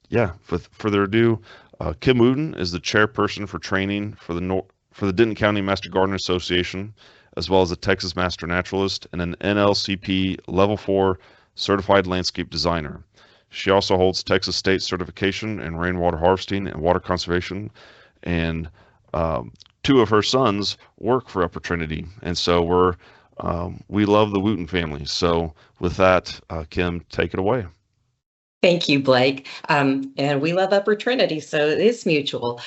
Yeah, with further ado, Kim Wootton is the chairperson for training for the Denton County Master Gardener Association, as well as a Texas Master Naturalist and an NLCP Level 4 Certified Landscape Designer. She also holds Texas State certification in rainwater harvesting and water conservation, and two of her sons work for Upper Trinity, and so we love the Wootton family. So with that, Kim, take it away. Thank you, Blake. And we love Upper Trinity, so it is mutual.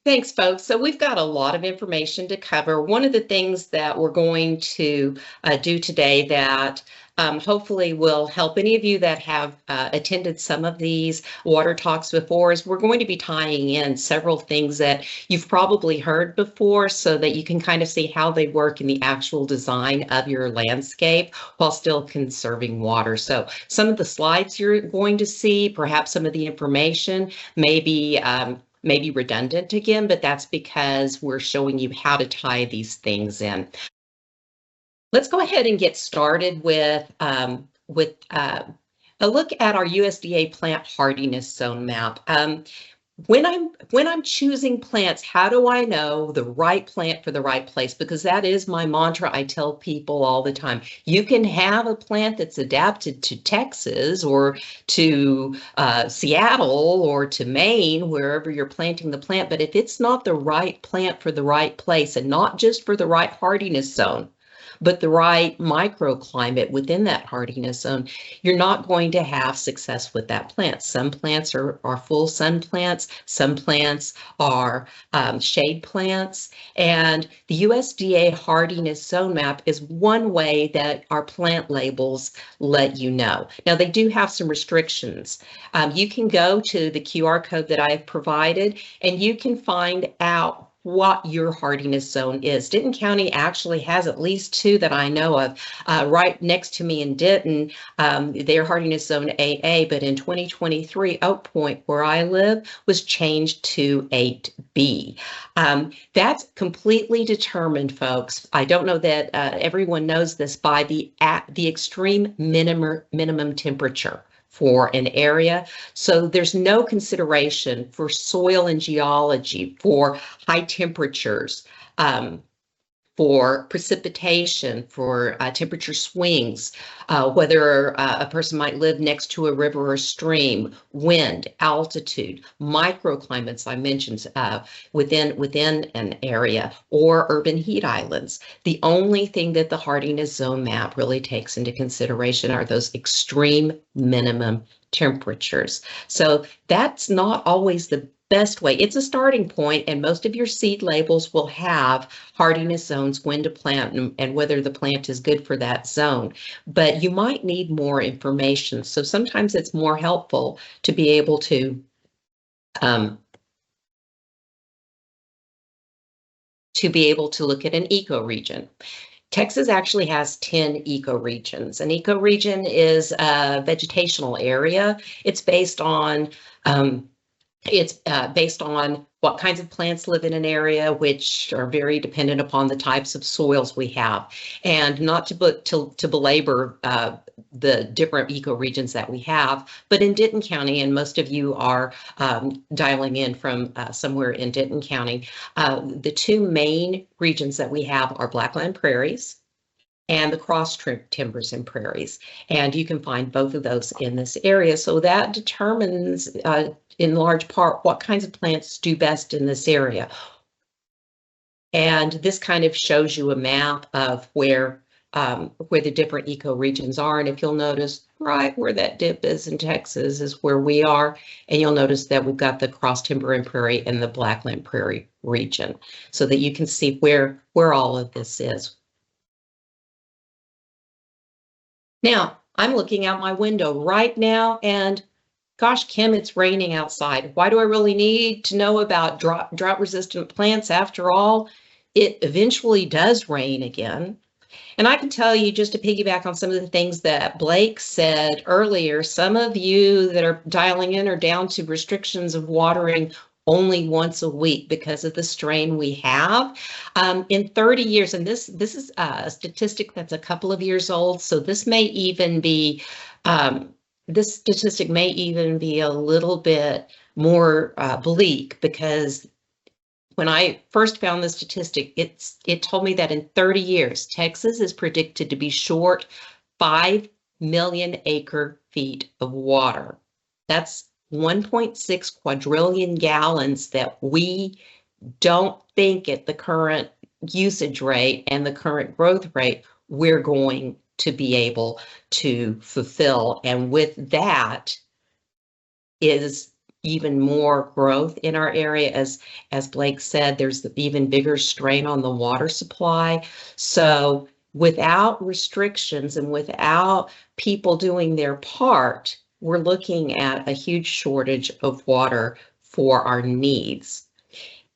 Thanks, folks. So we've got a lot of information to cover. One of the things that we're going to do today that hopefully will help any of you that have attended some of these water talks before is we're going to be tying in several things that you've probably heard before so that you can kind of see how they work in the actual design of your landscape while still conserving water. So some of the slides you're going to see, perhaps some of the information may be redundant again, but that's because we're showing you how to tie these things in. Let's go ahead and get started with a look at our USDA plant hardiness zone map. When I'm choosing plants, how do I know the right plant for the right place? Because that is my mantra. I tell people all the time, you can have a plant that's adapted to Texas or to Seattle or to Maine, wherever you're planting the plant. But if it's not the right plant for the right place and not just for the right hardiness zone, but the right microclimate within that hardiness zone, you're not going to have success with that plant. Some plants are full sun plants, some plants are shade plants, and the USDA hardiness zone map is one way that our plant labels let you know. Now, they do have some restrictions. You can go to the QR code that I've provided, and you can find out what your hardiness zone is. Denton County actually has at least two that I know of. Right next to me in Denton, their hardiness zone AA, but in 2023, Oak Point, where I live, was changed to 8B. That's completely determined, folks. I don't know that everyone knows this, by the extreme minimum temperature for an area. So there's no consideration for soil and geology, for high temperatures, for precipitation, for temperature swings, whether a person might live next to a river or stream, wind, altitude, microclimates I mentioned within an area, or urban heat islands. The only thing that the hardiness zone map really takes into consideration are those extreme minimum temperatures. So that's not always the best way. It's a starting point, and most of your seed labels will have hardiness zones, when to plant, and whether the plant is good for that zone. But you might need more information. So sometimes it's more helpful to be able to look at an ecoregion. Texas actually has 10 ecoregions. An ecoregion is a vegetational area. It's based on what kinds of plants live in an area, which are very dependent upon the types of soils we have. And not to belabor the different ecoregions that we have, but in Denton County, and most of you are dialing in from somewhere in Denton County, the two main regions that we have are Blackland Prairies and the cross timbers and prairies. And you can find both of those in this area. So that determines in large part what kinds of plants do best in this area. And this kind of shows you a map of where the different ecoregions are. And if you'll notice, right where that dip is in Texas is where we are. And you'll notice that we've got the cross timber and prairie and the Blackland Prairie region, so that you can see where all of this is. Now, I'm looking out my window right now, and gosh, Kim, it's raining outside. Why do I really need to know about drought-resistant plants? After all, it eventually does rain again. And I can tell you, just to piggyback on some of the things that Blake said earlier, some of you that are dialing in are down to restrictions of watering only once a week because of the strain we have. In 30 years, and this is a statistic that's a couple of years old, so this may even be this statistic may even be a little bit more bleak, because when I first found the statistic, it told me that in 30 years, Texas is predicted to be short 5 million acre feet of water. That's 1.6 quadrillion gallons that we don't think, at the current usage rate and the current growth rate, we're going to be able to fulfill. And with that is even more growth in our area. As Blake said, there's the even bigger strain on the water supply. So without restrictions and without people doing their part, we're looking at a huge shortage of water for our needs.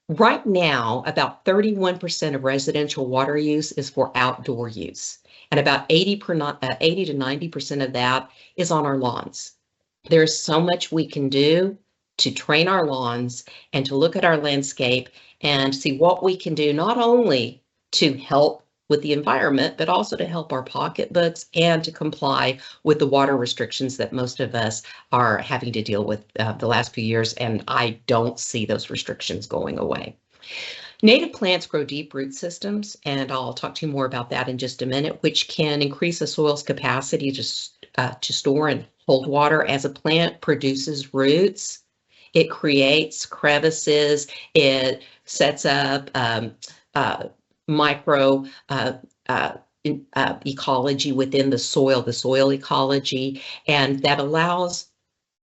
Right now, about 31% of residential water use is for outdoor use, and about 80 to 90% of that is on our lawns. There's so much we can do to train our lawns and to look at our landscape and see what we can do, not only to help with the environment, but also to help our pocketbooks and to comply with the water restrictions that most of us are having to deal with the last few years. And I don't see those restrictions going away. Native plants grow deep root systems, and I'll talk to you more about that in just a minute, which can increase a soil's capacity to store and hold water. As a plant produces roots, it creates crevices, it sets up micro ecology within the soil ecology, and that allows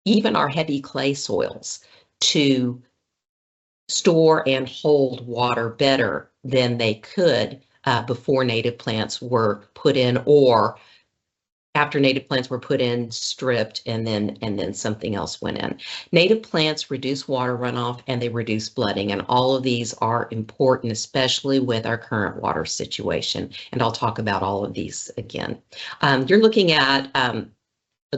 even our heavy clay soils to store and hold water better than they could before native plants were put in, or after native plants were put in, stripped, and then something else went in. Native plants reduce water runoff and they reduce flooding, and all of these are important, especially with our current water situation. And I'll talk about all of these again. You're looking at a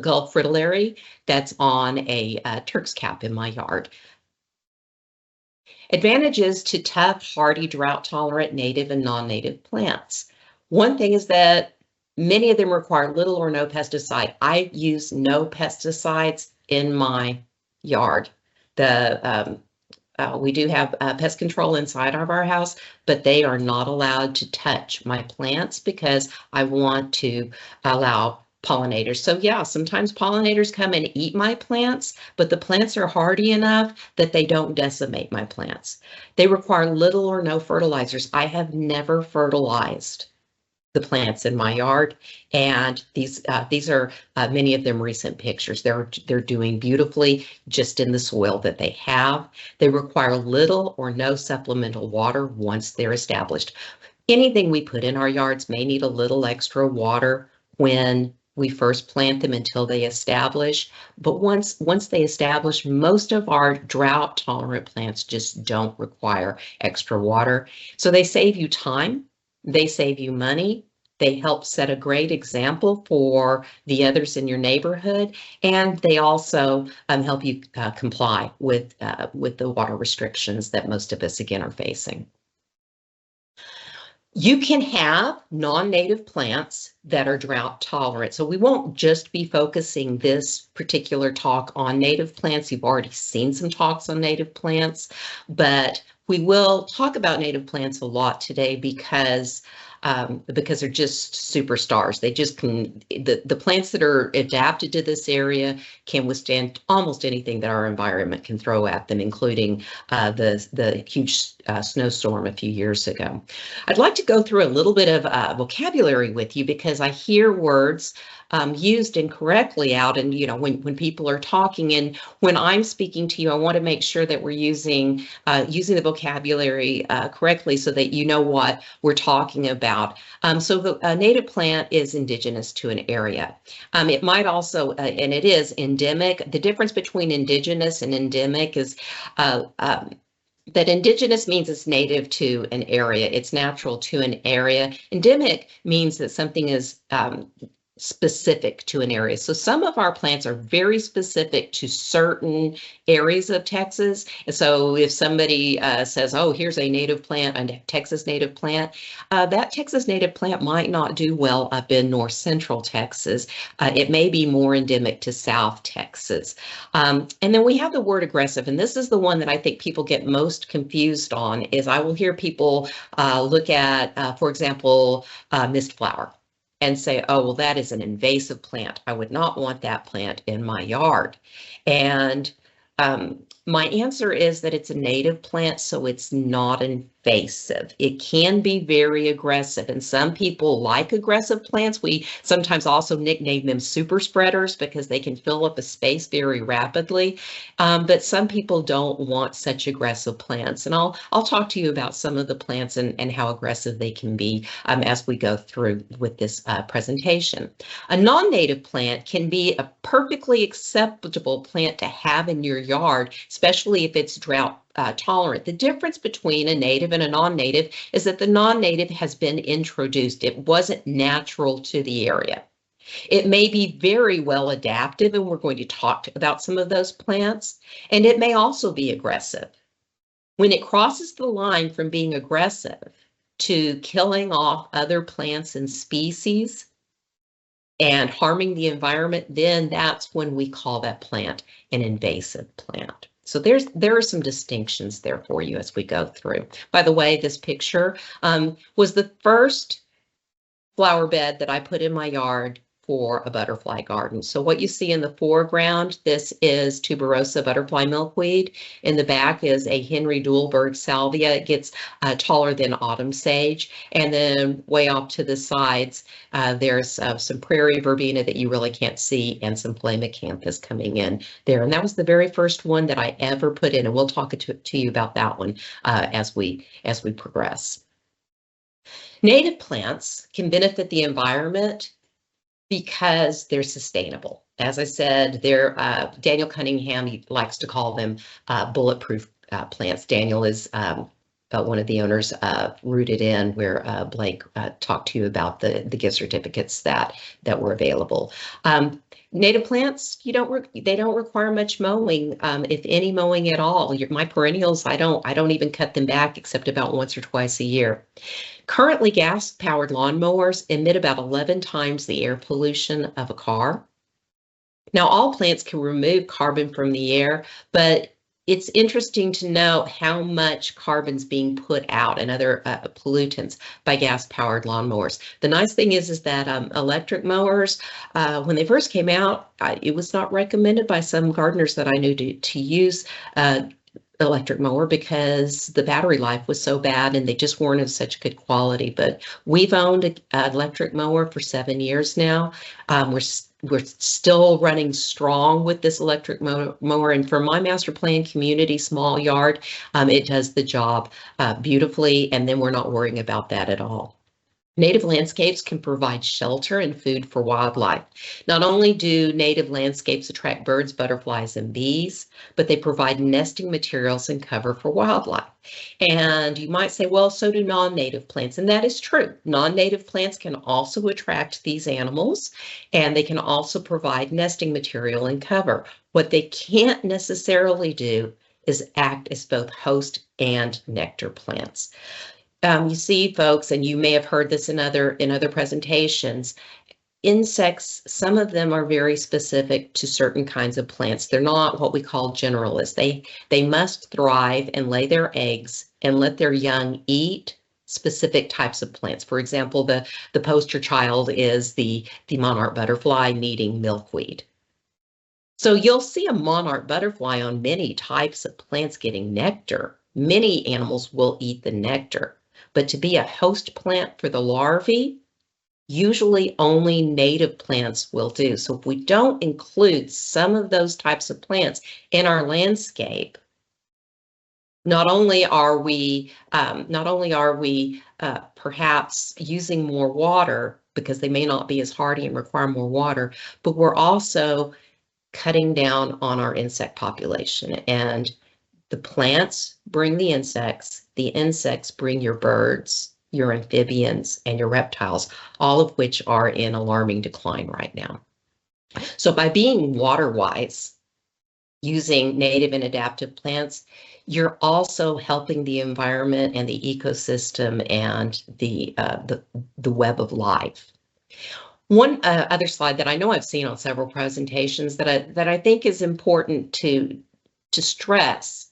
Gulf fritillary that's on a Turk's cap in my yard. Advantages to tough, hardy, drought-tolerant native and non-native plants. One thing is that many of them require little or no pesticide. I use no pesticides in my yard. We do have pest control inside of our house, but they are not allowed to touch my plants because I want to allow pollinators. So yeah, sometimes pollinators come and eat my plants, but the plants are hardy enough that they don't decimate my plants. They require little or no fertilizers. I have never fertilized the plants in my yard, and these are many of them recent pictures. They're doing beautifully just in the soil that they have. They require little or no supplemental water once they're established. Anything we put in our yards may need a little extra water when we first plant them until they establish, but once they establish, most of our drought tolerant plants just don't require extra water. So they save you time. They save you money. They help set a great example for the others in your neighborhood, and they also help you comply with the water restrictions that most of us, again, are facing. You can have non-native plants that are drought tolerant. So we won't just be focusing this particular talk on native plants. You've already seen some talks on native plants, but we will talk about native plants a lot today because they're just superstars. They just can, the plants that are adapted to this area can withstand almost anything that our environment can throw at them, including the huge snowstorm a few years ago. I'd like to go through a little bit of vocabulary with you because I hear words used incorrectly out, and when people are talking, and when I'm speaking to you, I want to make sure that we're using the vocabulary correctly so that you know what we're talking about. So a native plant is indigenous to an area. It might also, and it is endemic. The difference between indigenous and endemic is that indigenous means it's native to an area, it's natural to an area. Endemic means that something is specific to an area. So some of our plants are very specific to certain areas of Texas. And so if somebody says, oh, here's a native plant, a Texas native plant, that Texas native plant might not do well up in north central Texas. It may be more endemic to South Texas. And then we have the word aggressive, and this is the one that I think people get most confused on, is I will hear people look at, for example, mist flower, and say, oh, well, that is an invasive plant. I would not want that plant in my yard. And my answer is that it's a native plant, so it's not invasive. It can be very aggressive, and some people like aggressive plants. We sometimes also nickname them super spreaders because they can fill up a space very rapidly. But some people don't want such aggressive plants, and I'll talk to you about some of the plants and how aggressive they can be as we go through with this presentation. A non-native plant can be a perfectly acceptable plant to have in your yard, especially if it's drought tolerant. The difference between a native and a non-native is that the non-native has been introduced. It wasn't natural to the area. It may be very well adaptive, and we're going to talk about some of those plants, and it may also be aggressive. When it crosses the line from being aggressive to killing off other plants and species and harming the environment, then that's when we call that plant an invasive plant. So there are some distinctions there for you as we go through. By the way, this picture was the first flower bed that I put in my yard for a butterfly garden. So what you see in the foreground, this is tuberosa butterfly milkweed. In the back is a Henry Dewelberg salvia. It gets taller than autumn sage. And then way off to the sides, there's some prairie verbena that you really can't see, and some plamacanthus coming in there. And that was the very first one that I ever put in. And we'll talk to you about that one as we progress. Native plants can benefit the environment because they're sustainable. As I said, Daniel Cunningham, he likes to call them bulletproof plants. Daniel is one of the owners of Rooted In, where Blake talked to you about the gift certificates that were available. Native plants, they don't require much mowing, if any mowing at all. My perennials, I don't even cut them back except about once or twice a year. Currently, gas-powered lawnmowers emit about 11 times the air pollution of a car. Now, all plants can remove carbon from the air, but it's interesting to know how much carbon's being put out and other pollutants by gas-powered lawnmowers. The nice thing is that electric mowers, when they first came out, it was not recommended by some gardeners that I knew to use electric mower because the battery life was so bad and they just weren't of such good quality. But we've owned an electric mower for 7 years now. We're still running strong with this electric mower, and for my master plan community small yard, it does the job beautifully, and then we're not worrying about that at all. Native landscapes can provide shelter and food for wildlife. Not only do native landscapes attract birds, butterflies, and bees, but they provide nesting materials and cover for wildlife. And you might say, well, so do non-native plants, and that is true. Non-native plants can also attract these animals, and they can also provide nesting material and cover. What they can't necessarily do is act as both host and nectar plants. You see, folks, and you may have heard this in other presentations, insects, some of them are very specific to certain kinds of plants. They're not what we call generalists. They must thrive and lay their eggs and let their young eat specific types of plants. For example, the poster child is the monarch butterfly needing milkweed. So you'll see a monarch butterfly on many types of plants getting nectar. Many animals will eat the nectar. But to be a host plant for the larvae, usually only native plants will do. So if we don't include some of those types of plants in our landscape, not only are we perhaps using more water because they may not be as hardy and require more water, but we're also cutting down on our insect population. And the plants bring the insects bring your birds, your amphibians, and your reptiles, all of which are in alarming decline right now. So by being water wise, using native and adaptive plants, you're also helping the environment and the ecosystem and the web of life. One other slide that I know I've seen on several presentations that I think is important to stress.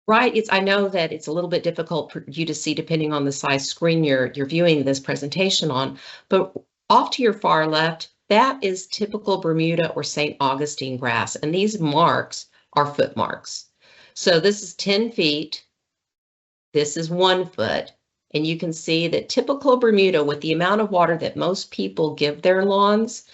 Right, I know that it's a little bit difficult for you to see depending on the size screen you're viewing this presentation on, but off to your far left, that is typical Bermuda or St. Augustine grass, and these marks are foot marks. So this is 10 feet, this is 1 foot, and you can see that typical Bermuda, with the amount of water that most people give their lawns,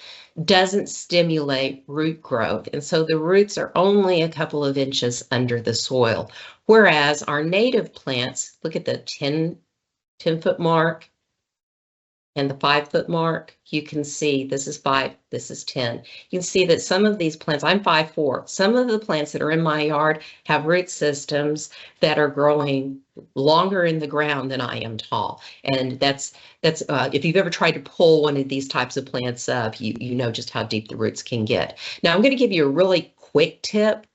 doesn't stimulate root growth. And so the roots are only a couple of inches under the soil. Whereas our native plants, look at the 10-foot mark and the 5-foot mark. You can see this is 5, this is 10. You can see that some of these plants, I'm 5'4", some of the plants that are in my yard have root systems that are growing longer in the ground than I am tall. And that's if you've ever tried to pull one of these types of plants up, you know just how deep the roots can get. Now I'm going to give you a really quick tip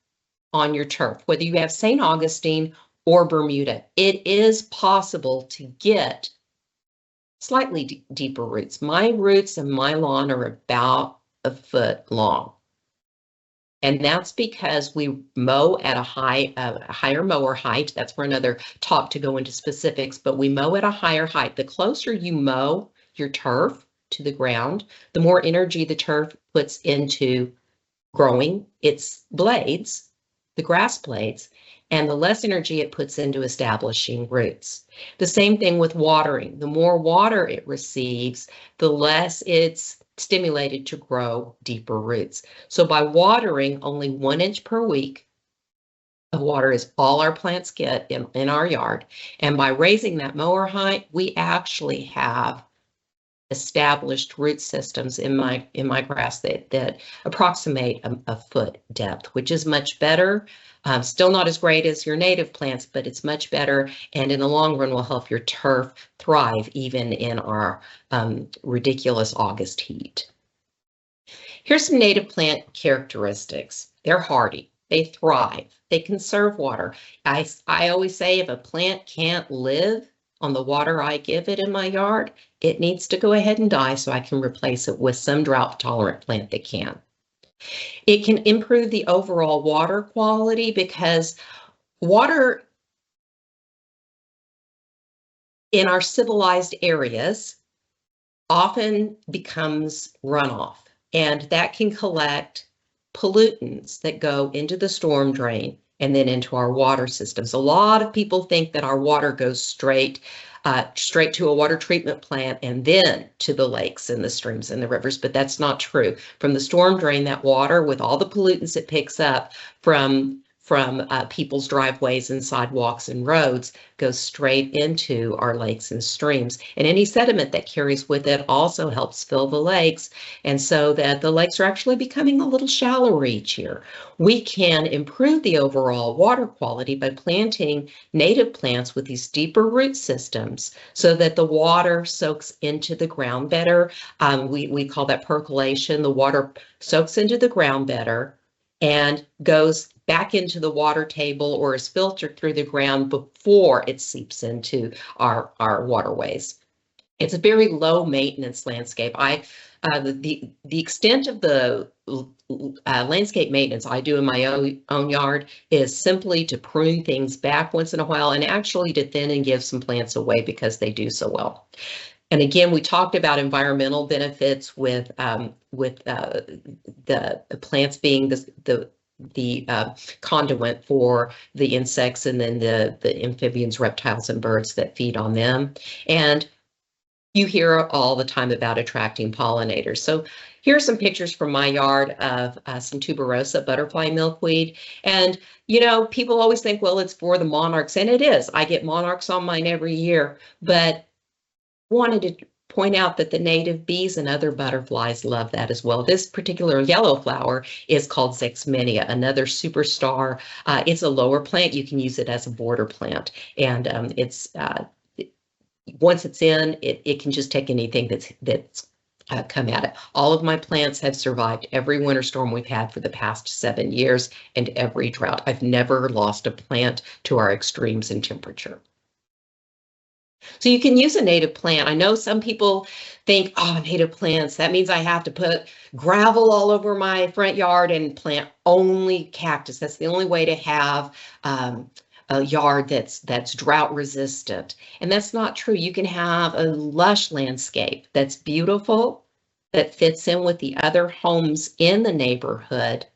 on your turf, whether you have St. Augustine or Bermuda. It is possible to get slightly deeper roots. My roots in my lawn are about a foot long. And that's because we mow at a higher mower height. That's for another talk to go into specifics, but we mow at a higher height. The closer you mow your turf to the ground, the more energy the turf puts into growing its blades, the grass blades, and the less energy it puts into establishing roots. The same thing with watering. The more water it receives, the less it's stimulated to grow deeper roots. So by watering only 1 inch per week of water is all our plants get in our yard. And by raising that mower height, we actually have established root systems in my grass that approximate a foot depth, which is much better. Still not as great as your native plants, but it's much better, and in the long run will help your turf thrive even in our ridiculous August heat. Here's some native plant characteristics. They're hardy, they thrive, they conserve water. I always say if a plant can't live on the water I give it in my yard, it needs to go ahead and die so I can replace it with some drought-tolerant plant that can. It can improve the overall water quality because water in our civilized areas often becomes runoff, and that can collect pollutants that go into the storm drain and then into our water systems. A lot of people think that our water goes straight to a water treatment plant and then to the lakes and the streams and the rivers, but that's not true. From the storm drain, that water with all the pollutants it picks up from people's driveways and sidewalks and roads goes straight into our lakes and streams. And any sediment that carries with it also helps fill the lakes, and so that the lakes are actually becoming a little shallower each year. We can improve the overall water quality by planting native plants with these deeper root systems so that the water soaks into the ground better. We call that percolation. The water soaks into the ground better and goes back into the water table or is filtered through the ground before it seeps into our waterways. It's a very low maintenance landscape. The extent of the landscape maintenance I do in my own yard is simply to prune things back once in a while and actually to thin and give some plants away because they do so well. And again, we talked about environmental benefits with the plants being the conduit for the insects and then the amphibians, reptiles, and birds that feed on them. And you hear all the time about attracting pollinators. So here are some pictures from my yard of some tuberosa butterfly milkweed. And, you know, people always think, well, it's for the monarchs, and it is. I get monarchs on mine every year, but wanted to point out that the native bees and other butterflies love that as well. This particular yellow flower is called Zexminia, another superstar. It's a lower plant. You can use it as a border plant, and once it's in, it can just take anything that's come at it. All of my plants have survived every winter storm we've had for the past 7 years and every drought. I've never lost a plant to our extremes in temperature. So you can use a native plant. I know some people think, oh, native plants, that means I have to put gravel all over my front yard and plant only cactus. That's the only way to have a yard that's drought resistant. And that's not true. You can have a lush landscape that's beautiful, that fits in with the other homes in the neighborhood,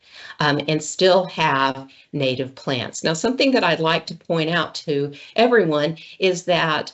and still have native plants. Now, something that I'd like to point out to everyone is that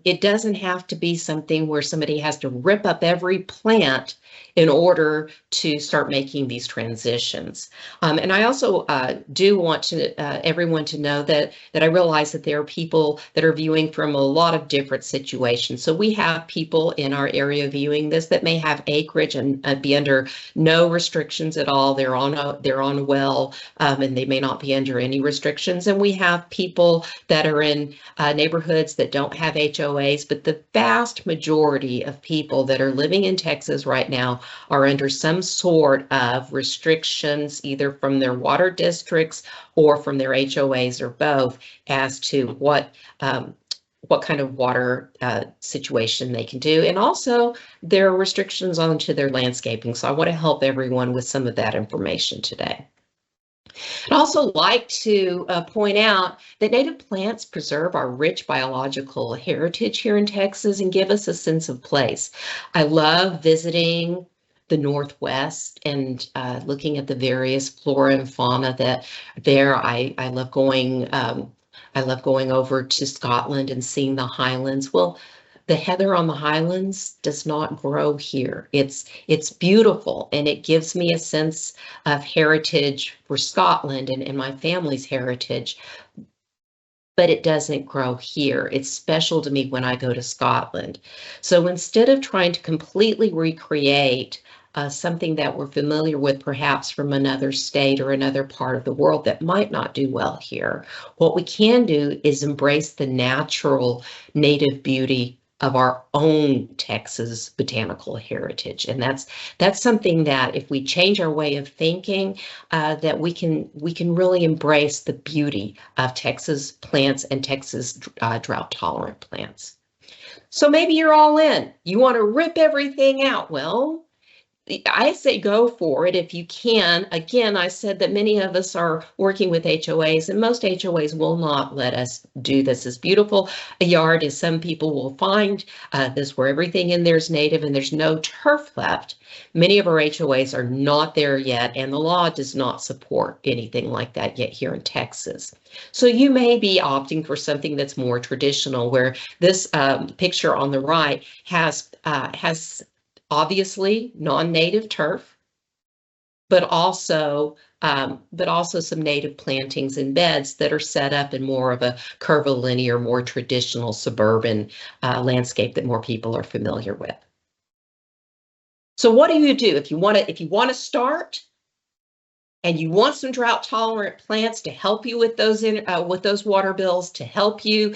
it doesn't have to be something where somebody has to rip up every plant in order to start making these transitions. And I also do want to everyone to know that I realize that there are people that are viewing from a lot of different situations. So we have people in our area viewing this that may have acreage and be under no restrictions at all. They're on a well, and they may not be under any restrictions. And we have people that are in neighborhoods that don't have HOAs, but the vast majority of people that are living in Texas right now are under some sort of restrictions, either from their water districts or from their HOAs or both, as to what kind of water situation they can do. And also there are restrictions onto their landscaping. So I want to help everyone with some of that information today. I'd also like to point out that native plants preserve our rich biological heritage here in Texas and give us a sense of place. I love visiting the Northwest and looking at the various flora and fauna that there. I love going. I love going over to Scotland and seeing the highlands. Well, the heather on the highlands does not grow here. It's beautiful, and it gives me a sense of heritage for Scotland and my family's heritage, but it doesn't grow here. It's special to me when I go to Scotland. So instead of trying to completely recreate something that we're familiar with perhaps from another state or another part of the world that might not do well here, what we can do is embrace the natural native beauty of our own Texas botanical heritage. And that's something that if we change our way of thinking, that we can really embrace the beauty of Texas plants and Texas drought tolerant plants. So maybe you're all in. You want to rip everything out. Well, I say go for it if you can. Again, I said that many of us are working with HOAs, and most HOAs will not let us do this. As beautiful a yard as some people will find this, where everything in there is native and there's no turf left. Many of our HOAs are not there yet, and the law does not support anything like that yet here in Texas. So you may be opting for something that's more traditional, where this picture on the right has obviously non-native turf, but also some native plantings and beds that are set up in more of a curvilinear, more traditional suburban landscape that more people are familiar with. So what do? If you want to start, and you want some drought tolerant plants to help you with those water bills, to help you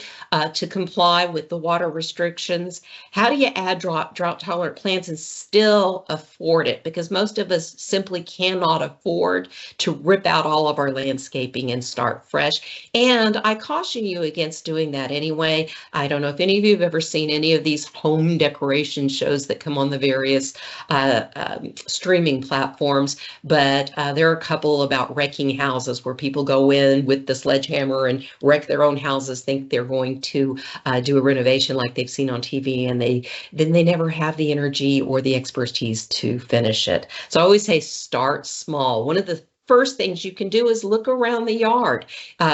to comply with the water restrictions. How do you add drought tolerant plants and still afford it? Because most of us simply cannot afford to rip out all of our landscaping and start fresh. And I caution you against doing that anyway. I don't know if any of you have ever seen any of these home decoration shows that come on the various streaming platforms, but there are a couple about wrecking houses where people go in with the sledgehammer and wreck their own houses, think they're going to do a renovation like they've seen on TV, and then they never have the energy or the expertise to finish it. So I always say start small. One of the first things you can do is look around the yard.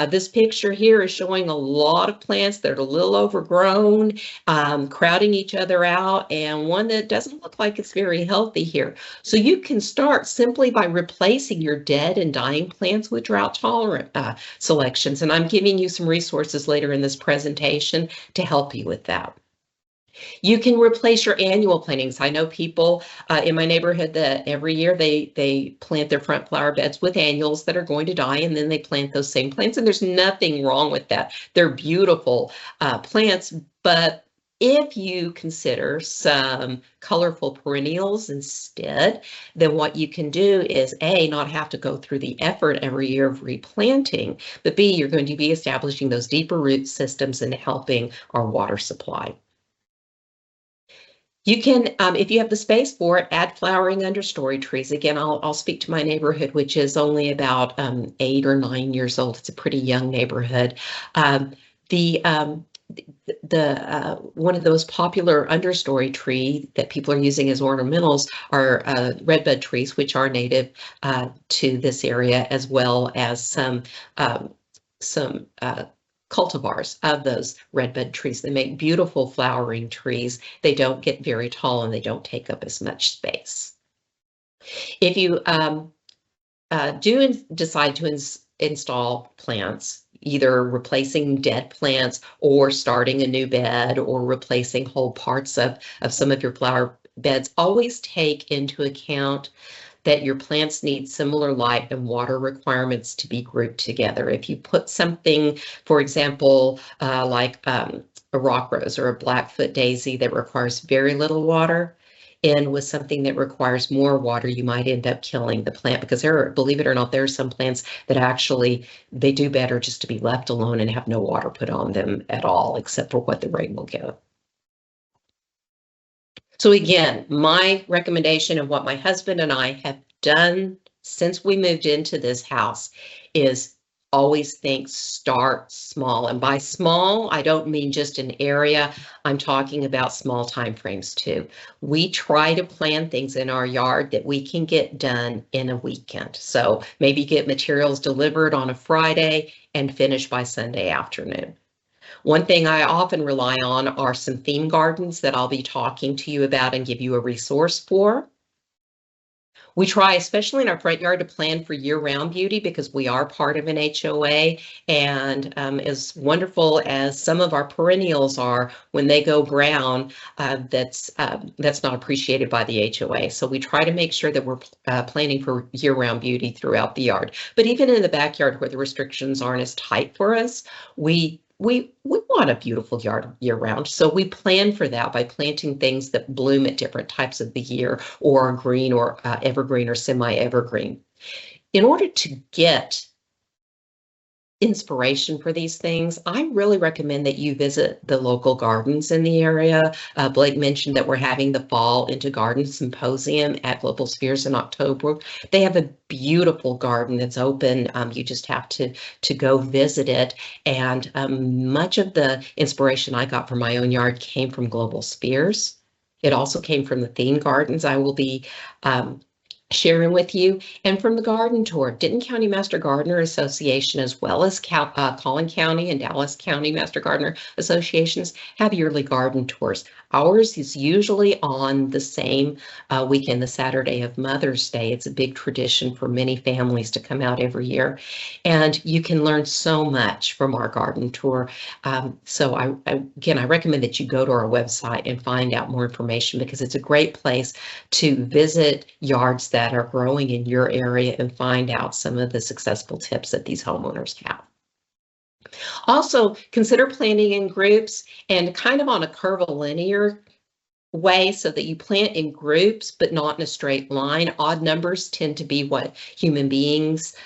This picture here is showing a lot of plants that are a little overgrown, crowding each other out, and one that doesn't look like it's very healthy here. So you can start simply by replacing your dead and dying plants with drought tolerant selections. And I'm giving you some resources later in this presentation to help you with that. You can replace your annual plantings. I know people in my neighborhood that every year they plant their front flower beds with annuals that are going to die, and then they plant those same plants, and there's nothing wrong with that. They're beautiful plants, but If you consider some colorful perennials instead, then what you can do is A, not have to go through the effort every year of replanting, but B, you're going to be establishing those deeper root systems and helping our water supply. You can, if you have the space for it, add flowering understory trees. Again, I'll speak to my neighborhood, which is only about 8 or 9 years old. It's a pretty young neighborhood. The one of those popular understory tree that people are using as ornamentals are redbud trees, which are native to this area, as well as some cultivars of those redbud trees. They make beautiful flowering trees. They don't get very tall and they don't take up as much space. If you decide to install plants, either replacing dead plants or starting a new bed or replacing whole parts of some of your flower beds, always take into account that your plants need similar light and water requirements to be grouped together. If you put something, for example, like a rock rose or a blackfoot daisy that requires very little water, in with something that requires more water, you might end up killing the plant, because believe it or not, there are some plants that actually, they do better just to be left alone and have no water put on them at all, except for what the rain will give. So again, my recommendation and what my husband and I have done since we moved into this house is always think start small. And by small, I don't mean just an area. I'm talking about small time frames too. We try to plan things in our yard that we can get done in a weekend. So maybe get materials delivered on a Friday and finish by Sunday afternoon. One thing I often rely on are some theme gardens that I'll be talking to you about and give you a resource for. We try, especially in our front yard, to plan for year-round beauty because we are part of an HOA, and as wonderful as some of our perennials are, when they go brown, that's not appreciated by the HOA. So we try to make sure that we're planning for year-round beauty throughout the yard. But even in the backyard where the restrictions aren't as tight for us, we want a beautiful yard year round. So we plan for that by planting things that bloom at different types of the year, or are green or evergreen or semi-evergreen. In order to get inspiration for these things, I really recommend that you visit the local gardens in the area. Blake mentioned that we're having the Fall into Garden Symposium at Global Spheres in October. They have a beautiful garden that's open. You just have to go visit it. And much of the inspiration I got from my own yard came from Global Spheres. It also came from the theme gardens I will be sharing with you, and from the garden tour. Denton County Master Gardener Association, as well as Collin County and Dallas County Master Gardener Associations, have yearly garden tours. Ours is usually on the same weekend, the Saturday of Mother's Day. It's a big tradition for many families to come out every year, and you can learn so much from our garden tour. So I recommend that you go to our website and find out more information, because it's a great place to visit yards that are growing in your area and find out some of the successful tips that these homeowners have. Also, consider planting in groups and kind of on a curvilinear way, so that you plant in groups but not in a straight line. Odd numbers tend to be what human beings,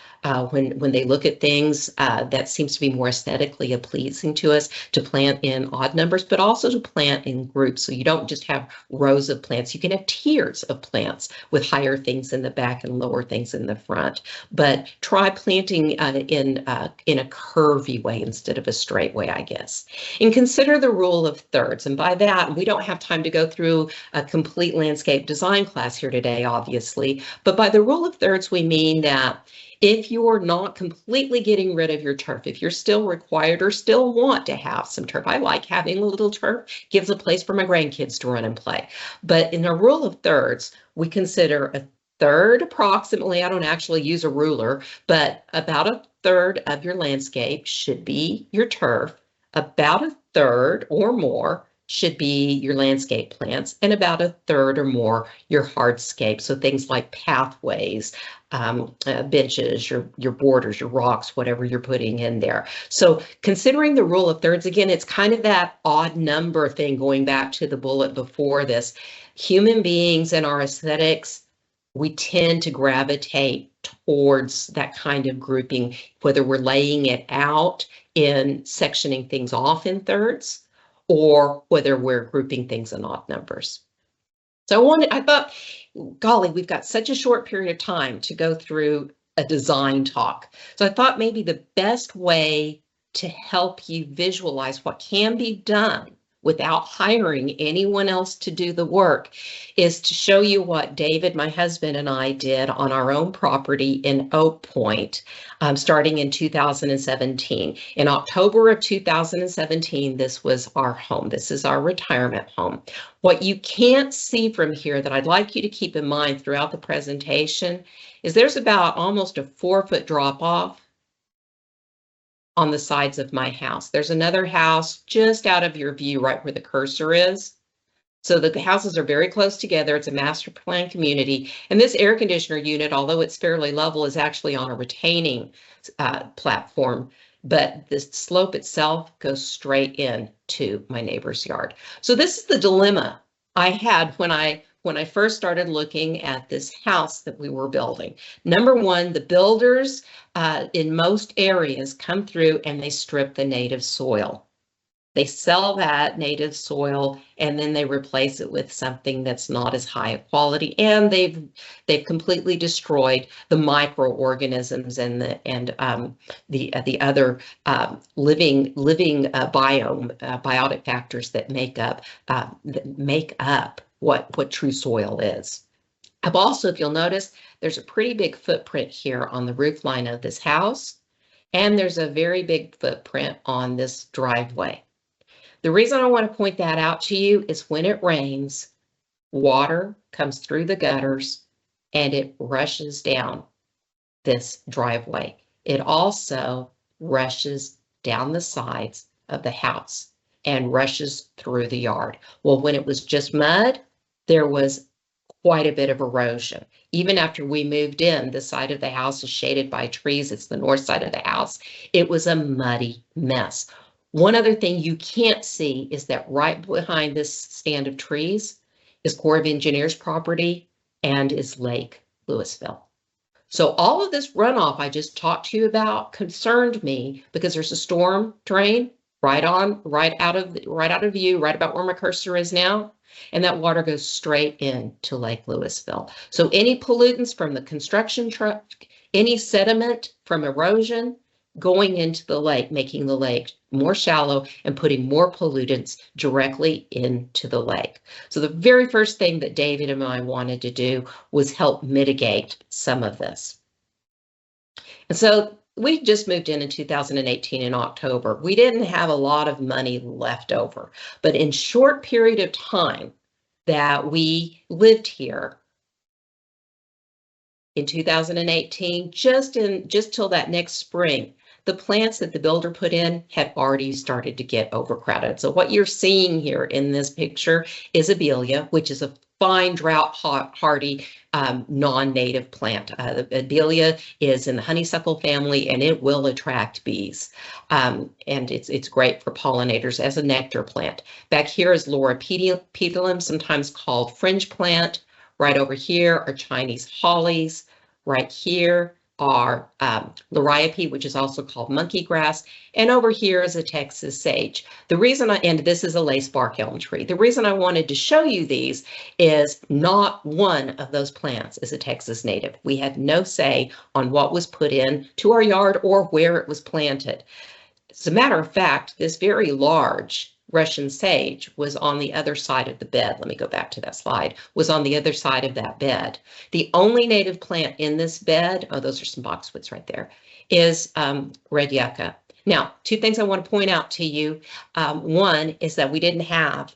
when they look at things, that seems to be more aesthetically pleasing to us, to plant in odd numbers, but also to plant in groups. So you don't just have rows of plants. You can have tiers of plants with higher things in the back and lower things in the front. But try planting in a curvy way instead of a straight way, I guess. And consider the rule of thirds. And by that, we don't have time to go through a complete landscape design class here today, obviously. But by the rule of thirds, we mean that if you're not completely getting rid of your turf, if you're still required or still want to have some turf, I like having a little turf, gives a place for my grandkids to run and play. But in a rule of thirds, we consider a third approximately, I don't actually use a ruler, but about a third of your landscape should be your turf. About a third or more should be your landscape plants, and about a third or more your hardscape. So things like pathways, benches, your borders, your rocks, whatever you're putting in there. So considering the rule of thirds, again, it's kind of that odd number thing going back to the bullet before this. Human beings and our aesthetics, we tend to gravitate towards that kind of grouping, whether we're laying it out in sectioning things off in thirds, or whether we're grouping things in odd numbers. So I thought, golly, we've got such a short period of time to go through a design talk. So I thought maybe the best way to help you visualize what can be done without hiring anyone else to do the work is to show you what David, my husband, and I did on our own property in Oak Point, starting in 2017. In October of 2017, this was our home. This is our retirement home. What you can't see from here that I'd like you to keep in mind throughout the presentation is there's about almost a 4-foot drop off on the sides of my house. There's another house just out of your view right where the cursor is. So the houses are very close together. It's a master plan community. And this air conditioner unit, although it's fairly level, is actually on a retaining platform. But the slope itself goes straight into my neighbor's yard. So this is the dilemma I had when I first started looking at this house that we were building. Number one, the builders in most areas come through and they strip the native soil. They sell that native soil and then they replace it with something that's not as high a quality, and they've completely destroyed the microorganisms and the other living biome biotic factors that make up what true soil is. I've also, if you'll notice, there's a pretty big footprint here on the roof line of this house, and there's a very big footprint on this driveway. The reason I want to point that out to you is when it rains, water comes through the gutters and it rushes down this driveway. It also rushes down the sides of the house and rushes through the yard. Well, when it was just mud, there was quite a bit of erosion. Even after we moved in, the side of the house is shaded by trees. It's the north side of the house. It was a muddy mess. One other thing you can't see is that right behind this stand of trees is Corps of Engineers property and is Lake Louisville. So all of this runoff I just talked to you about concerned me because there's a storm drain right out of view, right about where my cursor is now. And that water goes straight into Lake Louisville. So any pollutants from the construction truck, any sediment from erosion going into the lake, making the lake more shallow and putting more pollutants directly into the lake. So the very first thing that David and I wanted to do was help mitigate some of this. And so we just moved in 2018 in October. We didn't have a lot of money left over, but in short period of time that we lived here in 2018, just till that next spring, the plants that the builder put in had already started to get overcrowded. So what you're seeing here in this picture is Abelia, which is a fine drought hardy non-native plant. The Abelia is in the honeysuckle family and it will attract bees. And it's great for pollinators as a nectar plant. Back here is Laura pedulum, sometimes called fringe plant. Right over here are Chinese hollies. Right here are liriope, which is also called monkey grass, and over here is a Texas sage. The reason and this is a lace bark elm tree. The reason I wanted to show you these is not one of those plants is a Texas native. We had no say on what was put in to our yard or where it was planted. As a matter of fact, this very large Russian sage was on the other side of the bed. Let me go back to that slide. Was on the other side of that bed. The only native plant in this bed, oh, those are some boxwoods right there, is red yucca. Now, two things I want to point out to you. One is that we didn't have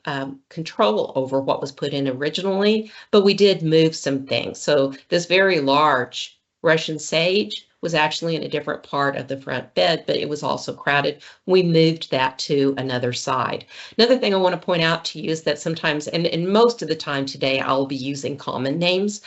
control over what was put in originally, but we did move some things. So this very large Russian sage was actually in a different part of the front bed, but it was also crowded. We moved that to another side. Another thing I want to point out to you is that sometimes, and most of the time today, I'll be using common names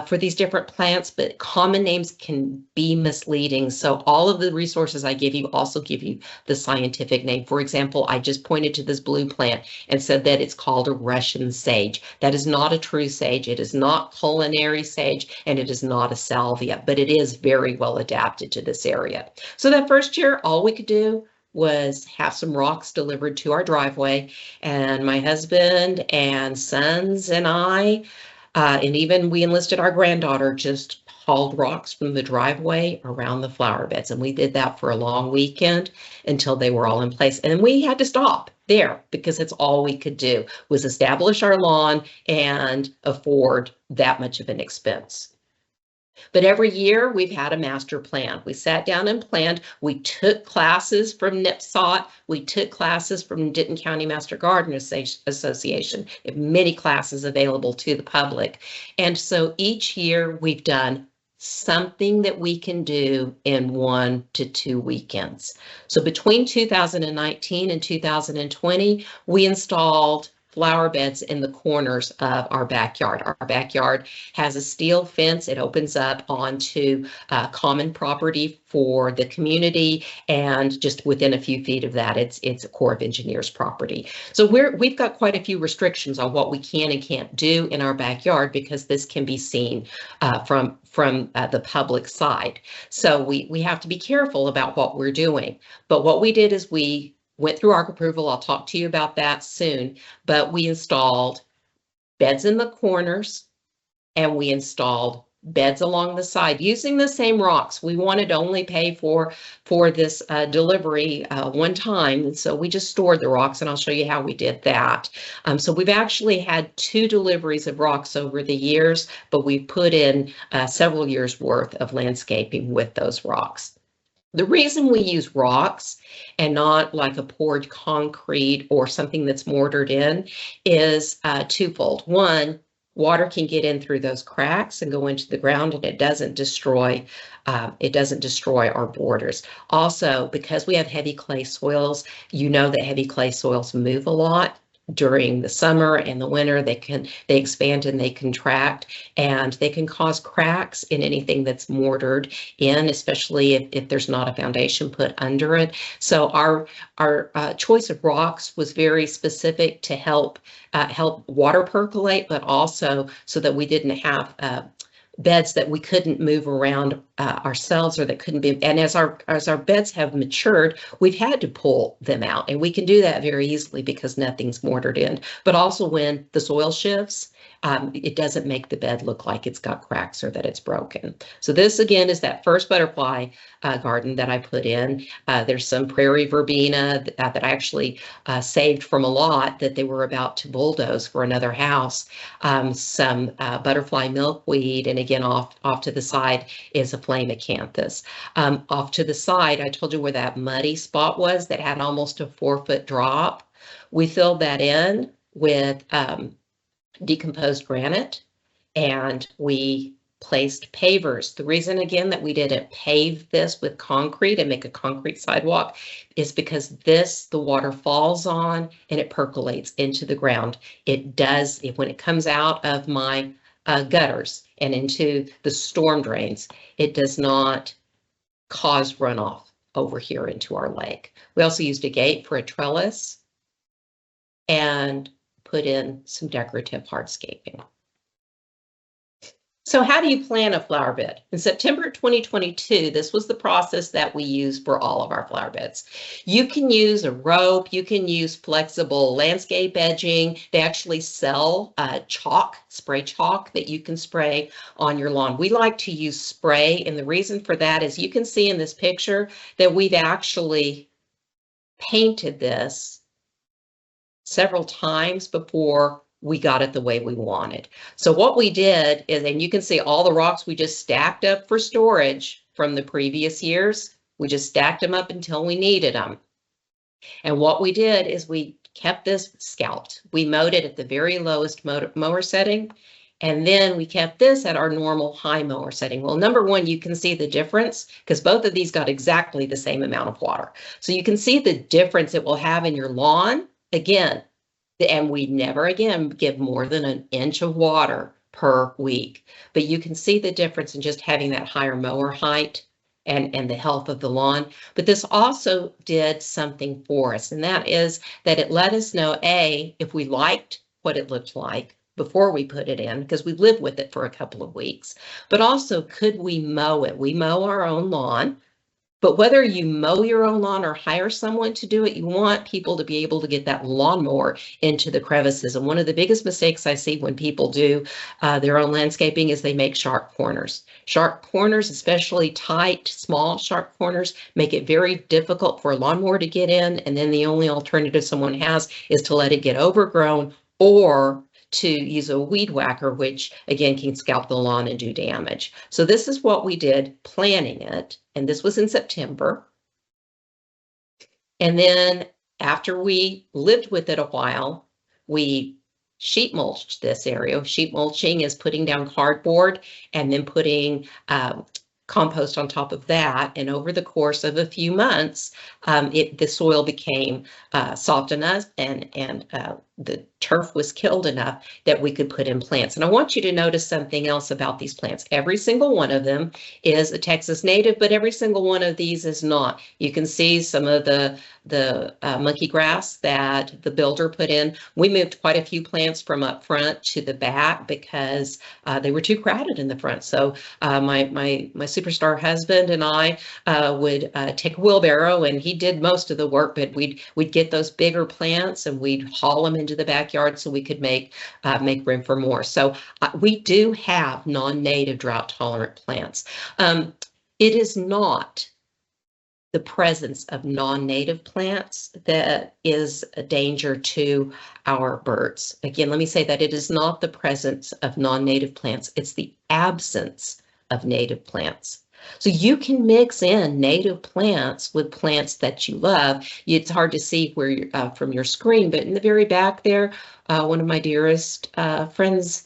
for these different plants, but common names can be misleading. So all of the resources I give you also give you the scientific name. For example, I just pointed to this blue plant and said that it's called a Russian sage. That is not a true sage. It is not culinary sage, and it is not a salvia, but it is very well adapted to this area. So that first year, all we could do was have some rocks delivered to our driveway, and my husband and sons and I, and even we enlisted our granddaughter, just hauled rocks from the driveway around the flower beds. And we did that for a long weekend until they were all in place. And we had to stop there because it's all we could do was establish our lawn and afford that much of an expense. But every year we've had a master plan. We sat down and planned. We took classes from NIPSOT. We took classes from Denton County Master Garden Association. We have many classes available to the public. And so each year we've done something that we can do in 1 to 2 weekends. So between 2019 and 2020, we installed flower beds in the corners of our backyard. Our backyard has a steel fence. It opens up onto common property for the community, and just within a few feet of that, it's a Corps of Engineers property. So we've got quite a few restrictions on what we can and can't do in our backyard because this can be seen from the public side. So we have to be careful about what we're doing. But what we did is we went through ARC approval. I'll talk to you about that soon, but we installed beds in the corners and we installed beds along the side using the same rocks. We wanted to only pay for this delivery one time, and so we just stored the rocks, and I'll show you how we did that. So we've actually had 2 deliveries of rocks over the years, but we put in several years worth of landscaping with those rocks. The reason we use rocks and not like a poured concrete or something that's mortared in is twofold. One, water can get in through those cracks and go into the ground, and it doesn't destroy our borders. Also, because we have heavy clay soils, you know that heavy clay soils move a lot. During the summer and the winter, they expand and they contract, and they can cause cracks in anything that's mortared in, especially if there's not a foundation put under it. So our choice of rocks was very specific to help water percolate, but also so that we didn't have beds that we couldn't move around ourselves, or that couldn't be. And as our beds have matured, we've had to pull them out, and we can do that very easily because nothing's mortared in. But also when the soil shifts, it doesn't make the bed look like it's got cracks or that it's broken. So this again is that first butterfly garden that I put in. There's some prairie verbena that I actually saved from a lot that they were about to bulldoze for another house. Some butterfly milkweed, and again off to the side is a flame acanthus. Off to the side, I told you where that muddy spot was that had almost a 4-foot drop. We filled that in with decomposed granite, and we placed pavers. The reason again that we didn't pave this with concrete and make a concrete sidewalk is because the water falls on and it percolates into the ground. It does, when it comes out of my gutters and into the storm drains, it does not cause runoff over here into our lake. We also used a gate for a trellis and put in some decorative hardscaping. So how do you plant a flower bed? In September 2022, this was the process that we used for all of our flower beds. You can use a rope, you can use flexible landscape edging. They actually sell chalk, spray chalk that you can spray on your lawn. We like to use spray, and the reason for that is you can see in this picture that we've actually painted this several times before we got it the way we wanted. So what we did is, and you can see all the rocks we just stacked up for storage from the previous years. We just stacked them up until we needed them. And what we did is we kept this scalped. We mowed it at the very lowest mower setting, And then we kept this at our normal high mower setting. Well, number one, you can see the difference because both of these got exactly the same amount of water. So you can see the difference it will have in your lawn. Again, and we never again give more than an inch of water per week. But you can see the difference in just having that higher mower height and the health of the lawn. But this also did something for us, and that is that it let us know, A, if we liked what it looked like before we put it in, because we lived with it for a couple of weeks, but also could we mow it? We mow our own lawn. But whether you mow your own lawn or hire someone to do it, you want people to be able to get that lawnmower into the crevices. And one of the biggest mistakes I see when people do their own landscaping is they make sharp corners. Sharp corners, especially tight, small, sharp corners, make it very difficult for a lawnmower to get in. And then the only alternative someone has is to let it get overgrown or to use a weed whacker, which again can scalp the lawn and do damage. So this is what we did planning it. And this was in September. And then after we lived with it a while, we sheet mulched this area. Sheet mulching is putting down cardboard and then putting compost on top of that. And over the course of a few months, the soil became soft enough and the turf was killed enough that we could put in plants. And I want you to notice something else about these plants. Every single one of them is a Texas native, but every single one of these is not. You can see some of the monkey grass that the builder put in. We moved quite a few plants from up front to the back because they were too crowded in the front. So my superstar husband and I would take a wheelbarrow, and he did most of the work, but we'd get those bigger plants and we'd haul them into the backyard so we could make room for more. So we do have non-native drought tolerant plants. It is not the presence of non-native plants that is a danger to our birds. Again, let me say that it is not the presence of non-native plants, it's the absence of native plants. So you can mix in native plants with plants that you love. It's hard to see where from your screen, but in the very back there, one of my dearest friends,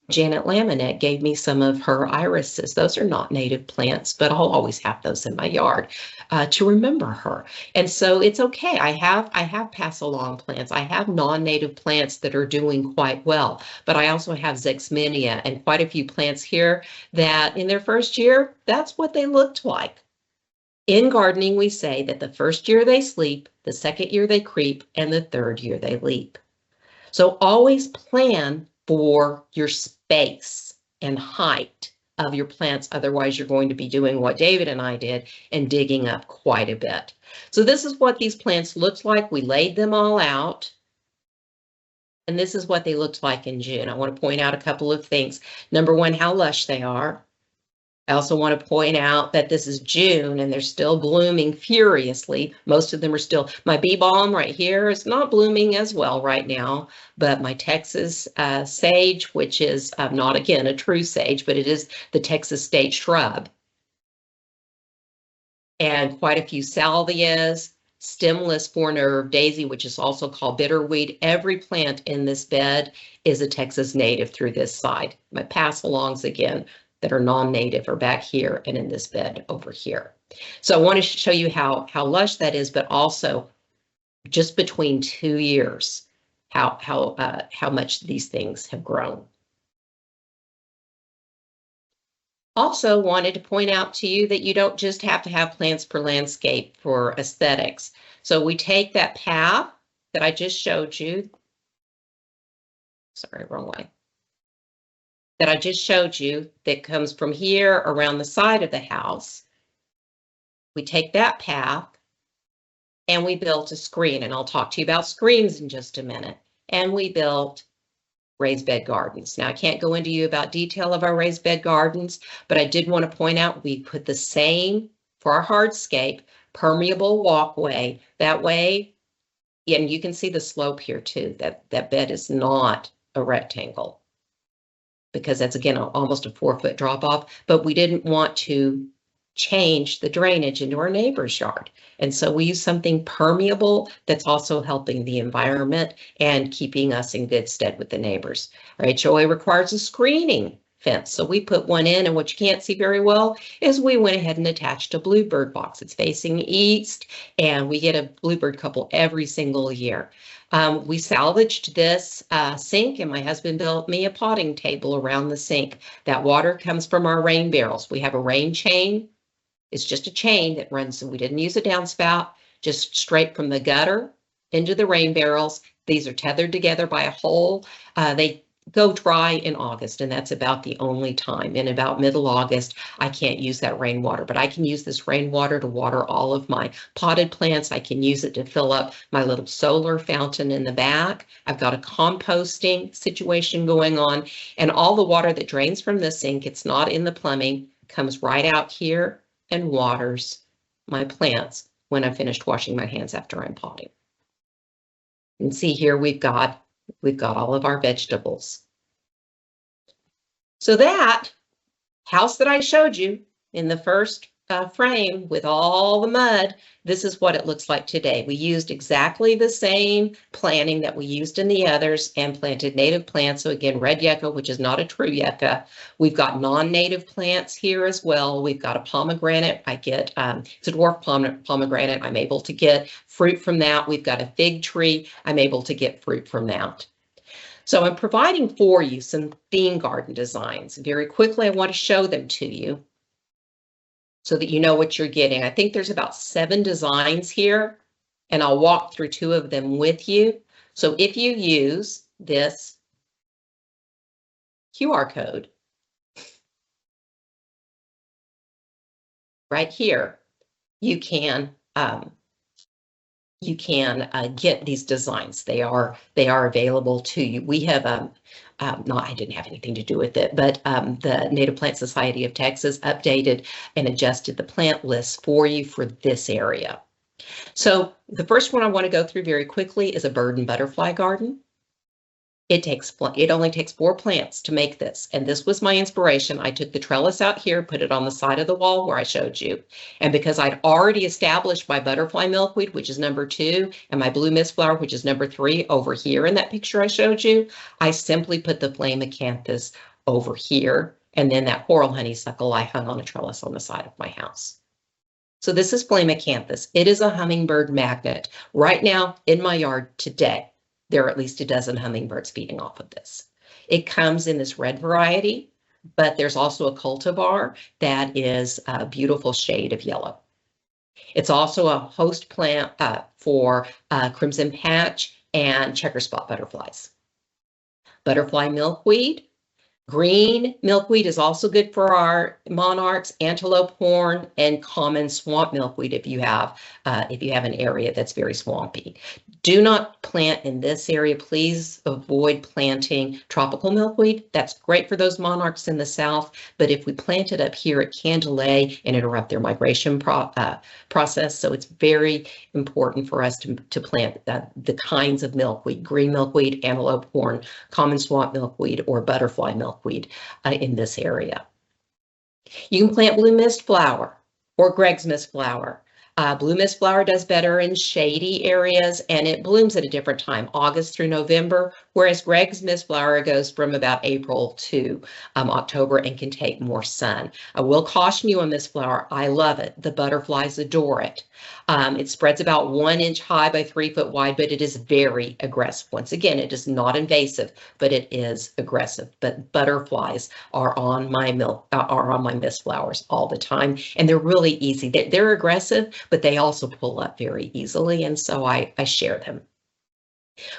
Janet Laminette, gave me some of her irises. Those are not native plants, but I'll always have those in my yard to remember her. And so it's okay. I have pass along plants. I have non-native plants that are doing quite well, but I also have Zexminia and quite a few plants here that in their first year, that's what they looked like. In gardening, we say that the first year they sleep, the second year they creep, and the third year they leap. So always plan for your space and height of your plants. Otherwise, you're going to be doing what David and I did and digging up quite a bit. So this is what these plants looked like. We laid them all out. And this is what they looked like in June. I want to point out a couple of things. Number one, how lush they are. I also want to point out that this is June and they're still blooming furiously. Most of them are still, my bee balm right here is not blooming as well right now, but my Texas sage, which is not again a true sage, but it is the Texas state shrub. And quite a few salvias, stemless four-nerve daisy, which is also called bitterweed. Every plant in this bed is a Texas native through this side. My pass-alongs again, that are non-native are back here and in this bed over here. So I want to show you how lush that is, but also just between 2 years, how much these things have grown. Also wanted to point out to you that you don't just have to have plants per landscape for aesthetics. So we take that path that I just showed you. Sorry, wrong way. That I just showed you that comes from here around the side of the house. We take that path and we built a screen, and I'll talk to you about screens in just a minute. And we built raised bed gardens. Now I can't go into you about detail of our raised bed gardens, but I did want to point out we put the same for our hardscape permeable walkway. That way, and you can see the slope here too, that bed is not a rectangle, because that's again almost a 4-foot drop off, but we didn't want to change the drainage into our neighbor's yard. And so we use something permeable that's also helping the environment and keeping us in good stead with the neighbors. Our HOA requires a screening fence. So we put one in, and what you can't see very well is we went ahead and attached a bluebird box. It's facing east, and we get a bluebird couple every single year. We salvaged this sink, and my husband built me a potting table around the sink. That water comes from our rain barrels. We have a rain chain. It's just a chain that runs, and we didn't use a downspout, just straight from the gutter into the rain barrels. These are tethered together by a hole. They go dry in August, and that's about the only time. In about middle August, I can't use that rainwater, but I can use this rainwater to water all of my potted plants. I can use it to fill up my little solar fountain in the back. I've got a composting situation going on, and all the water that drains from the sink, it's not in the plumbing, comes right out here and waters my plants when I'm finished washing my hands after I'm potting. And see here, we've got all of our vegetables. So that house that I showed you in the first frame with all the mud, this is what it looks like today. We used exactly the same planting that we used in the others and planted native plants. So again, red yucca, which is not a true yucca. We've got non-native plants here as well. We've got a pomegranate. I get, it's a dwarf pomegranate. I'm able to get fruit from that. We've got a fig tree. I'm able to get fruit from that. So I'm providing for you some theme garden designs. Very quickly, I want to show them to you so that you know what you're getting. I think there's about 7 designs here, and I'll walk through 2 of them with you. So if you use this QR code right here, you can get these designs. They are available to you. We have I didn't have anything to do with it, but the Native Plant Society of Texas updated and adjusted the plant list for you for this area. So the first one I want to go through very quickly is a bird and butterfly garden. It only takes 4 plants to make this, and this was my inspiration. I took the trellis out here, put it on the side of the wall where I showed you, and because I'd already established my butterfly milkweed, which is number 2, and my blue mist flower, which is number 3, over here in that picture I showed you, I simply put the flame acanthus over here, and then that coral honeysuckle I hung on a trellis on the side of my house. So this is flame acanthus. It is a hummingbird magnet. Right now in my yard today, there are at least a dozen hummingbirds feeding off of this. It comes in this red variety, but there's also a cultivar that is a beautiful shade of yellow. It's also a host plant for crimson patch and checker spot butterflies. Butterfly milkweed. Green milkweed is also good for our monarchs, antelope horn, and common swamp milkweed if you have an area that's very swampy. Do not plant in this area. Please avoid planting tropical milkweed. That's great for those monarchs in the south, but if we plant it up here, it can delay and interrupt their migration process. So it's very important for us to plant the kinds of milkweed: green milkweed, antelope horn, common swamp milkweed, or butterfly milkweed in this area. You can plant blue mist flower or Greg's mist flower. Blue mist flower does better in shady areas, and it blooms at a different time, August through November, whereas Greg's mist flower goes from about April to October and can take more sun. I will caution you on this flower. I love it. The butterflies adore it. It spreads about 1 inch high by 3 foot wide, but it is very aggressive. Once again, it is not invasive, but it is aggressive. But butterflies are on my mist flowers all the time, and they're really easy. They're aggressive, but they also pull up very easily, and so I share them.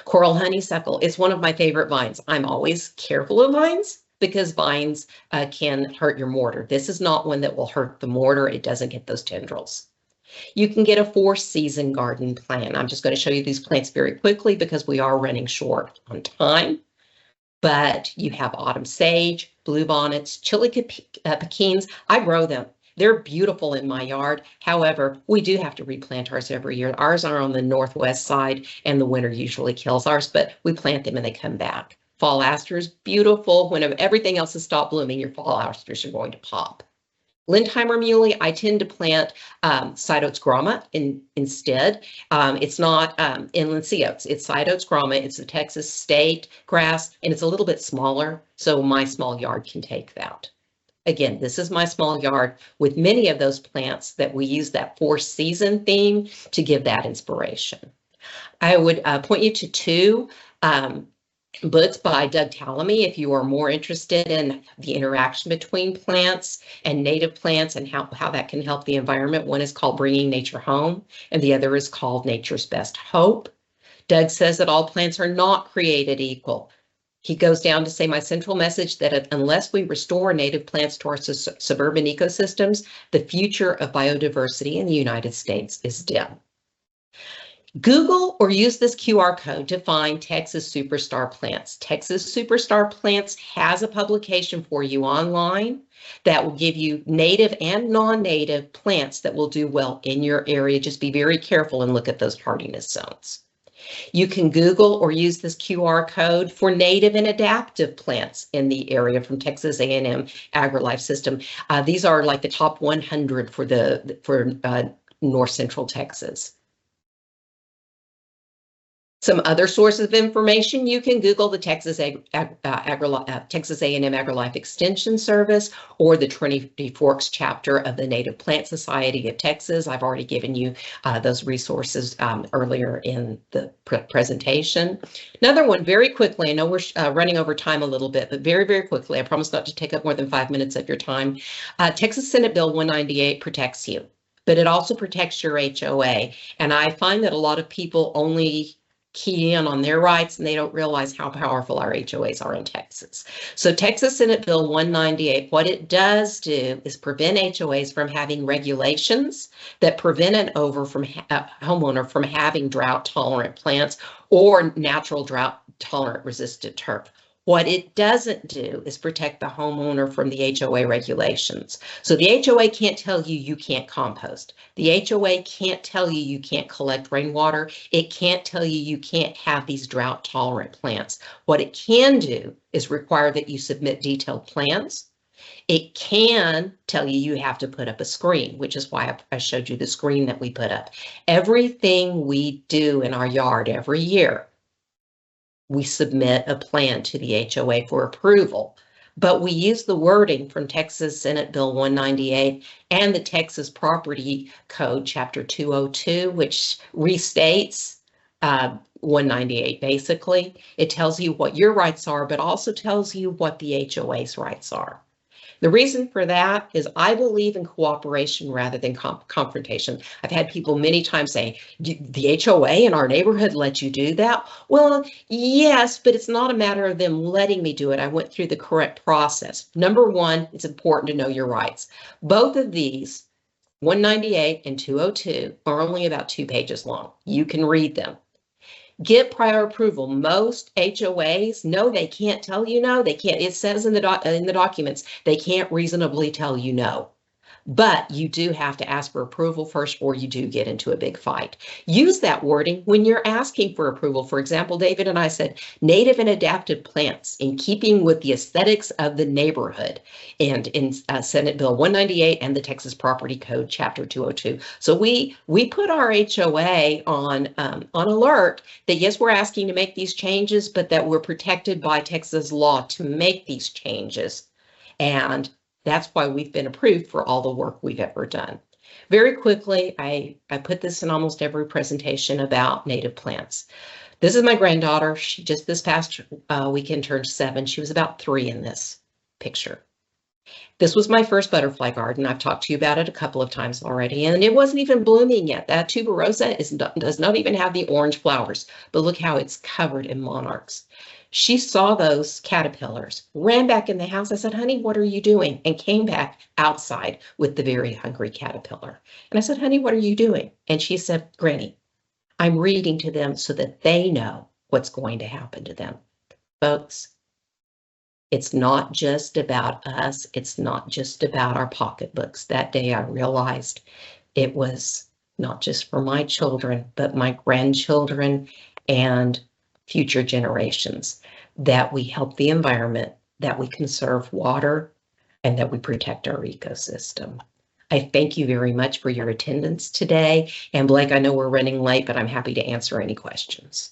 Coral honeysuckle is one of my favorite vines. I'm always careful of vines because vines can hurt your mortar. This is not one that will hurt the mortar. It doesn't get those tendrils. You can get a 4-season garden plan. I'm just going to show you these plants very quickly because we are running short on time. But you have autumn sage, bluebonnets, chili pekins. I grow them. They're beautiful in my yard. However, we do have to replant ours every year. Ours are on the northwest side, and the winter usually kills ours, but we plant them and they come back. Fall asters, beautiful. Whenever everything else has stopped blooming, your fall asters are going to pop. Lindheimer muley, I tend to plant Cytodes grama instead. It's not inland sea oats. It's Cytodes grama. It's a Texas state grass, and it's a little bit smaller, so my small yard can take that. Again, this is my small yard with many of those plants that we use that four-season theme to give that inspiration. I would point you to two books by Doug Tallamy if you are more interested in the interaction between plants and native plants and how that can help the environment. One is called Bringing Nature Home, and the other is called Nature's Best Hope. Doug says that all plants are not created equal. He goes down to say, my central message that unless we restore native plants to our suburban ecosystems, the future of biodiversity in the United States is dim. Google or use this QR code to find Texas Superstar Plants. Texas Superstar Plants has a publication for you online that will give you native and non-native plants that will do well in your area. Just be very careful and look at those hardiness zones. You can Google or use this QR code for native and adaptive plants in the area from Texas A&M AgriLife System. These are like the top 100 for North Central Texas. Some other sources of information, you can Google the Texas A&M AgriLife Extension Service or the Trinity Forks chapter of the Native Plant Society of Texas. I've already given you those resources earlier in the presentation. Another one, very quickly, I know we're running over time a little bit, but very, very quickly, I promise not to take up more than 5 minutes of your time. Texas Senate Bill 198 protects you, but it also protects your HOA. And I find that a lot of people only key in on their rights and they don't realize how powerful our HOAs are in Texas. So Texas Senate Bill 198, what it does do is prevent HOAs from having regulations that prevent an homeowner from having drought tolerant plants or natural drought tolerant resistant turf. What it doesn't do is protect the homeowner from the HOA regulations. So the HOA can't tell you you can't compost. The HOA can't tell you you can't collect rainwater. It can't tell you you can't have these drought tolerant plants. What it can do is require that you submit detailed plans. It can tell you you have to put up a screen, which is why I showed you the screen that we put up. Everything we do in our yard every year, we submit a plan to the HOA for approval, but we use the wording from Texas Senate Bill 198 and the Texas Property Code, Chapter 202, which restates 198 basically. It tells you what your rights are, but also tells you what the HOA's rights are. The reason for that is I believe in cooperation rather than confrontation. I've had people many times say, the HOA in our neighborhood let you do that? Well, yes, but it's not a matter of them letting me do it. I went through the correct process. Number one, it's important to know your rights. Both of these, 198 and 202, are only about 2 pages long. You can read them. Get prior approval. Most HOAs, no, they can't tell you no. They can't. It says in the documents, they can't reasonably tell you no. But you do have to ask for approval first, or you do get into a big fight. Use that wording when you're asking for approval. For example, David and I said native and adapted plants in keeping with the aesthetics of the neighborhood, and in Senate Bill 198 and the Texas Property Code, Chapter 202. So we put our HOA on alert that yes, we're asking to make these changes, but that we're protected by Texas law to make these changes. And that's why we've been approved for all the work we've ever done. Very quickly, I put this in almost every presentation about native plants. This is my granddaughter. She just this past weekend turned 7. She was about 3 in this picture. This was my first butterfly garden. I've talked to you about it a couple of times already, and it wasn't even blooming yet. That tuberosa does not even have the orange flowers, but look how it's covered in monarchs. She saw those caterpillars, ran back in the house. I said, honey, what are you doing? And came back outside with the very hungry caterpillar. And I said, honey, what are you doing? And she said, Granny, I'm reading to them so that they know what's going to happen to them. Folks, it's not just about us. It's not just about our pocketbooks. That day I realized it was not just for my children, but my grandchildren and future generations, that we help the environment, that we conserve water, and that we protect our ecosystem. I thank you very much for your attendance today. And Blake, I know we're running late, but I'm happy to answer any questions.